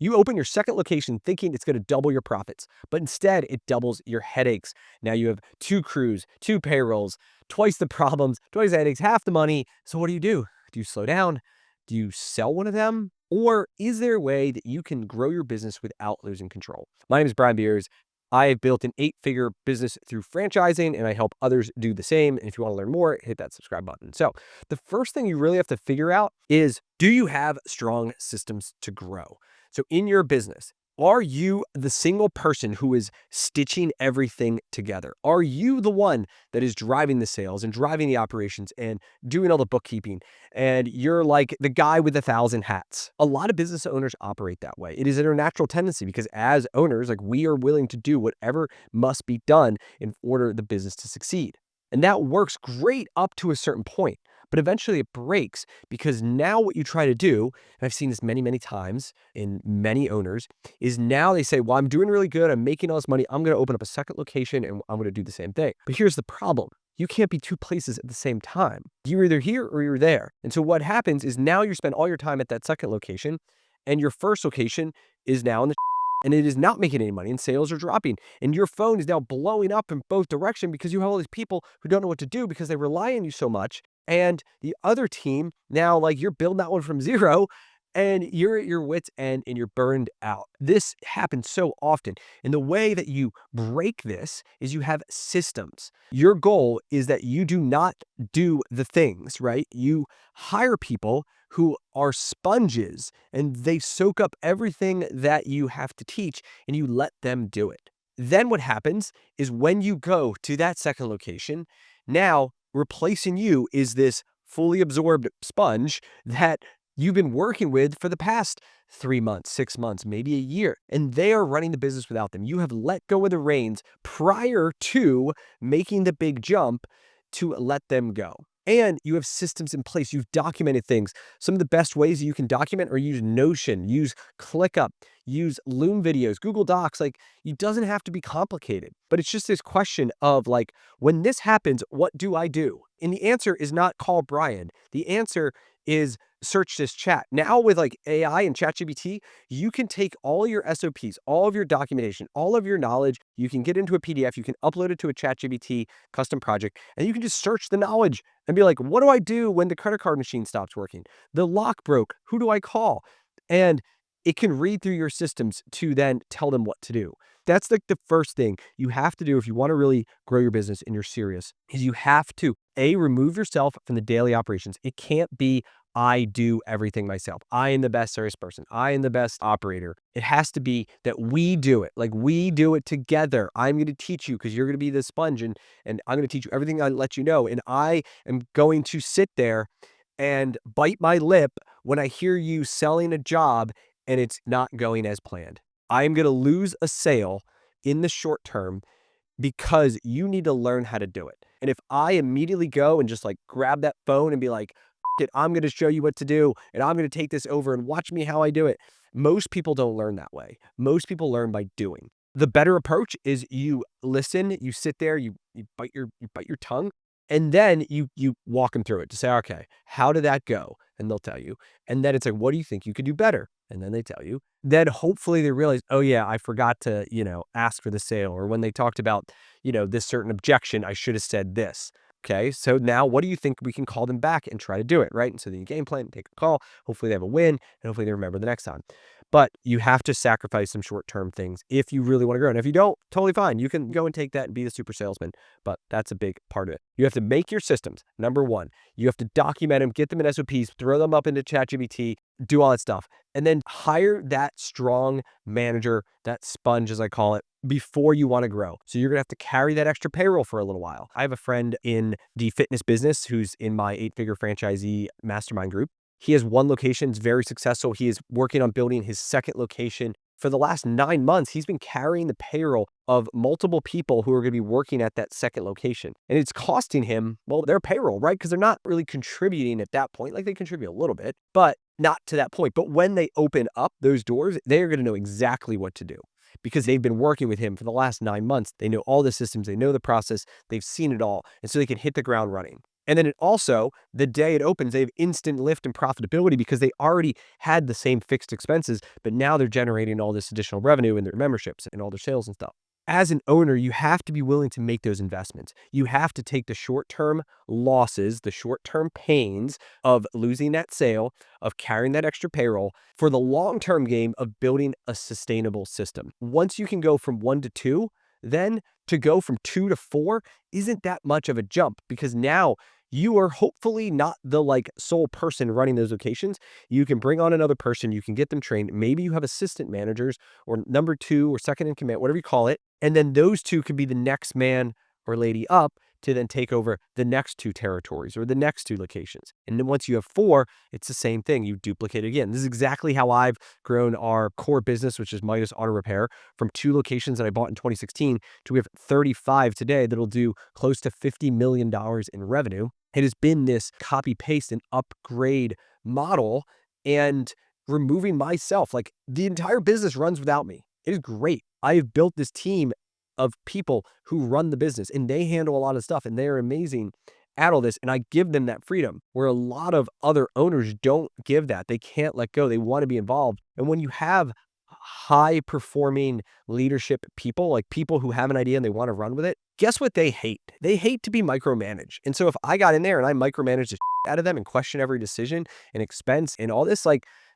You open your second location thinking it's going to double your profits, but instead it doubles your headaches. Now you have 2 crews, 2 payrolls, twice the problems, twice the headaches, half the money. So what do? Do you slow down? Do you sell one of them? Or is there a way that you can grow your business without losing control? My name is Brian Beers. I have built an 8-figure business through franchising, and I help others do the same. And if you want to learn more, hit that subscribe button. So the first thing you really have to figure out is, do you have strong systems to grow? So in your business, are you the single person who is stitching everything together? Are you the one that is driving the sales and driving the operations and doing all the bookkeeping? And you're like the guy with 1,000 hats. A lot of business owners operate that way. It is their natural tendency because as owners, like, we are willing to do whatever must be done in order the business to succeed. And that works great up to a certain point, but eventually it breaks because now what you try to do, and I've seen this many, many times in many owners, is now they say, well, I'm doing really good. I'm making all this money. I'm going to open up a second location and I'm going to do the same thing. But here's the problem. You can't be 2 places at the same time. You're either here or you're there. And so what happens is now you spend all your time at that second location and your first location is now in the and it is not making any money and sales are dropping. And your phone is now blowing up in both directions because you have all these people who don't know what to do because they rely on you so much. And the other team now, like, you're building that one from zero and you're at your wits' end and you're burned out. This happens so often. And the way that you break this is you have systems. Your goal is that you do not do the things, right? You hire people who are sponges and they soak up everything that you have to teach and you let them do it. Then what happens is when you go to that second location, now replacing you is this fully absorbed sponge that you've been working with for the past 3 months, 6 months, maybe a year, and they are running the business without them. You have let go of the reins prior to making the big jump to let them go. And you have systems in place. You've documented things. Some of the best ways you can document are use Notion, use ClickUp, use Loom videos, Google Docs. Like, it doesn't have to be complicated, but it's just this question of, like, when this happens, what do I do? And the answer is not call Brian. The answer is search this chat. Now with like AI and ChatGPT, you can take all your SOPs, all of your documentation, all of your knowledge, you can get into a PDF, you can upload it to a ChatGPT custom project, and you can just search the knowledge and be like, what do I do when the credit card machine stops working? The lock broke, who do I call? And it can read through your systems to then tell them what to do. That's like the first thing you have to do if you want to really grow your business and you're serious, is you have to remove yourself from the daily operations. It can't be, I do everything myself. I am the best service person. I am the best operator. It has to be that we do it. Like, we do it together. I'm going to teach you because you're going to be the sponge and I'm going to teach you everything I let you know. And I am going to sit there and bite my lip when I hear you selling a job and it's not going as planned. I am going to lose a sale in the short term because you need to learn how to do it. And if I immediately go and just like grab that phone and be like, it, I'm going to show you what to do and I'm going to take this over and watch me how I do it. Most people don't learn that way. Most people learn by doing. The better approach is you listen, you sit there, you bite your tongue, and then you walk them through it to say, okay, how did that go? And they'll tell you. And then it's like, what do you think you could do better? And then they tell you. Then hopefully they realize, oh yeah, I forgot to, ask for the sale. Or when they talked about, this certain objection, I should have said this. Okay, so now what do you think we can call them back and try to do it, right? And so then you game plan, take a call. Hopefully they have a win, and hopefully they remember the next time. But you have to sacrifice some short-term things if you really want to grow. And if you don't, totally fine. You can go and take that and be the super salesman, but that's a big part of it. You have to make your systems. Number one, you have to document them, get them in SOPs, throw them up into ChatGPT, do all that stuff, and then hire that strong manager, that sponge, as I call it, before you want to grow. So you're going to have to carry that extra payroll for a little while. I have a friend in the fitness business who's in my 8-figure franchisee mastermind group. He has one location, it's very successful. He is working on building his second location. For the last 9 months, he's been carrying the payroll of multiple people who are going to be working at that second location. And it's costing him, well, their payroll, right? Because they're not really contributing at that point. Like, they contribute a little bit, but not to that point. But when they open up those doors, they're going to know exactly what to do because they've been working with him for the last 9 months. They know all the systems, they know the process, they've seen it all. And so they can hit the ground running. And then it also, the day it opens, they have instant lift in profitability because they already had the same fixed expenses, but now they're generating all this additional revenue in their memberships and all their sales and stuff. As an owner, you have to be willing to make those investments. You have to take the short-term losses, the short-term pains of losing that sale, of carrying that extra payroll for the long-term game of building a sustainable system. Once you can go from 1 to 2, then to go from 2 to 4 isn't that much of a jump because now you are hopefully not the sole person running those locations. You can bring on another person, you can get them trained. Maybe you have assistant managers or number 2 or second in command, whatever you call it. And then those 2 could be the next man or lady up to then take over the next 2 territories or the next 2 locations. And then once you have 4, it's the same thing. You duplicate it again. This is exactly how I've grown our core business, which is Midas Auto Repair, from 2 locations that I bought in 2016 to we have 35 today that'll do close to $50 million in revenue. It has been this copy, paste, and upgrade model and removing myself. Like the entire business runs without me. It is great. I have built this team of people who run the business and they handle a lot of stuff and they're amazing at all this. And I give them that freedom where a lot of other owners don't give that. They can't let go. They want to be involved. And when you have high performing leadership people, like people who have an idea and they want to run with it, guess what they hate? They hate to be micromanaged. And so if I got in there and I micromanaged the out of them and question every decision and expense and all this,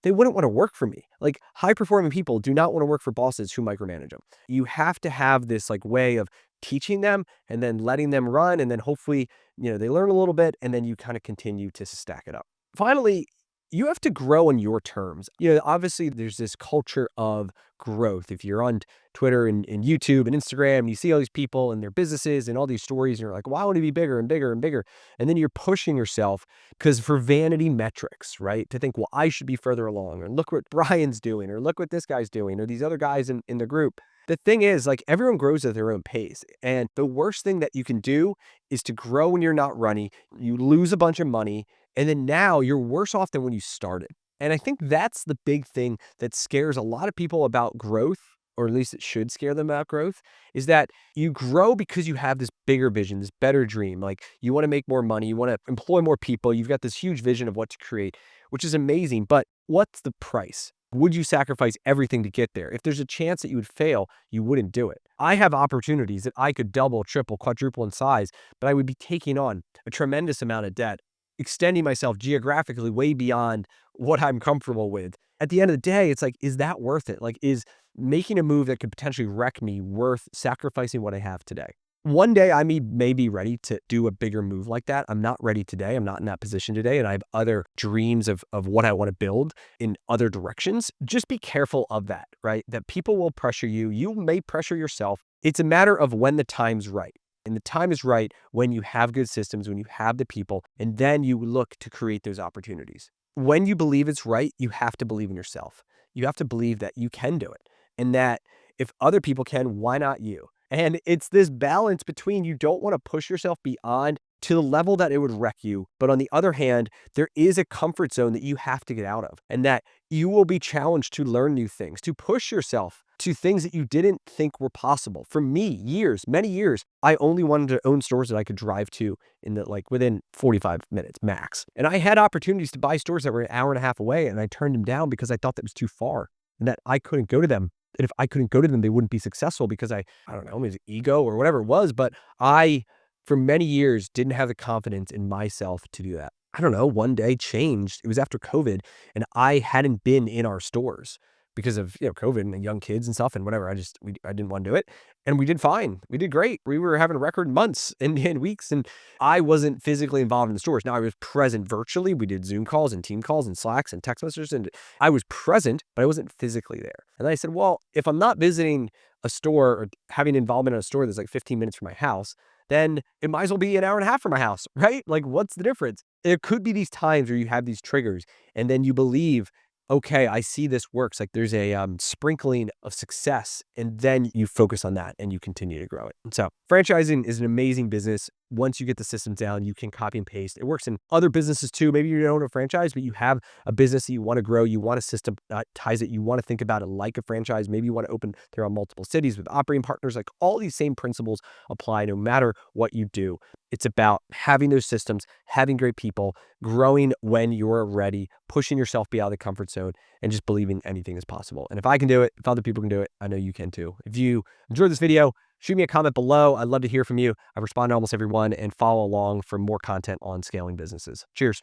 they wouldn't want to work for me. Like high performing people do not want to work for bosses who micromanage them. You have to have this way of teaching them and then letting them run. And then hopefully, they learn a little bit and then you kind of continue to stack it up. Finally, you have to grow on your terms. Obviously there's this culture of growth. If you're on Twitter and YouTube and Instagram, you see all these people and their businesses and all these stories, and you're like, well, I want to be bigger and bigger and bigger. And then you're pushing yourself because for vanity metrics, right? To think, well, I should be further along, or look what Brian's doing, or look what this guy's doing, or these other guys in the group. The thing is, everyone grows at their own pace. And the worst thing that you can do is to grow when you're not running. You lose a bunch of money. And then now you're worse off than when you started. And I think that's the big thing that scares a lot of people about growth, or at least it should scare them about growth, is that you grow because you have this bigger vision, this better dream. You want to make more money, you want to employ more people, you've got this huge vision of what to create, which is amazing. But what's the price? Would you sacrifice everything to get there? If there's a chance that you would fail, you wouldn't do it. I have opportunities that I could double, triple, quadruple in size, but I would be taking on a tremendous amount of debt, extending myself geographically way beyond what I'm comfortable with. At the end of the day, it's is that worth it? Is making a move that could potentially wreck me worth sacrificing what I have today? One day I may be ready to do a bigger move like that. I'm not ready today. I'm not in that position today. And I have other dreams of what I want to build in other directions. Just be careful of that, right? That people will pressure you. You may pressure yourself. It's a matter of when the time's right. And the time is right when you have good systems, when you have the people, and then you look to create those opportunities. When you believe it's right, you have to believe in yourself. You have to believe that you can do it, and that if other people can, why not you? And it's this balance between you don't want to push yourself beyond to the level that it would wreck you. But on the other hand, there is a comfort zone that you have to get out of, and that you will be challenged to learn new things, to push yourself to things that you didn't think were possible. For me, many years, I only wanted to own stores that I could drive to in within 45 minutes max. And I had opportunities to buy stores that were an hour and a half away, and I turned them down because I thought that was too far and that I couldn't go to them. And if I couldn't go to them, they wouldn't be successful because I don't know, maybe ego or whatever it was. But I, for many years, didn't have the confidence in myself to do that. I don't know, one day changed. It was after COVID and I hadn't been in our stores because of, COVID and young kids and stuff and whatever. I didn't want to do it. And we did fine. We did great. We were having record months and weeks, and I wasn't physically involved in the stores. Now I was present virtually. We did Zoom calls and team calls and Slacks and text messages, and I was present, but I wasn't physically there. And then I said, well, if I'm not visiting a store or having involvement in a store that's 15 minutes from my house, then it might as well be an hour and a half from my house, right? What's the difference? There could be these times where you have these triggers and then you believe, okay, I see this works. There's a sprinkling of success, and then you focus on that and you continue to grow it. And so franchising is an amazing business. once you get the systems down, you can copy and paste. It works in other businesses too. Maybe you don't own a franchise, but you have a business that you want to grow. You want a system that ties it. You want to think about it like a franchise. Maybe you want to open there on multiple cities with operating partners. Like, all these same principles apply no matter what you do. It's about having those systems, having great people, growing when you're ready, pushing yourself beyond the comfort zone, and just believing anything is possible. And if I can do it, if other people can do it, I know you can too. If you enjoyed this video, shoot me a comment below. I'd love to hear from you. I respond to almost everyone, and follow along for more content on scaling businesses. Cheers.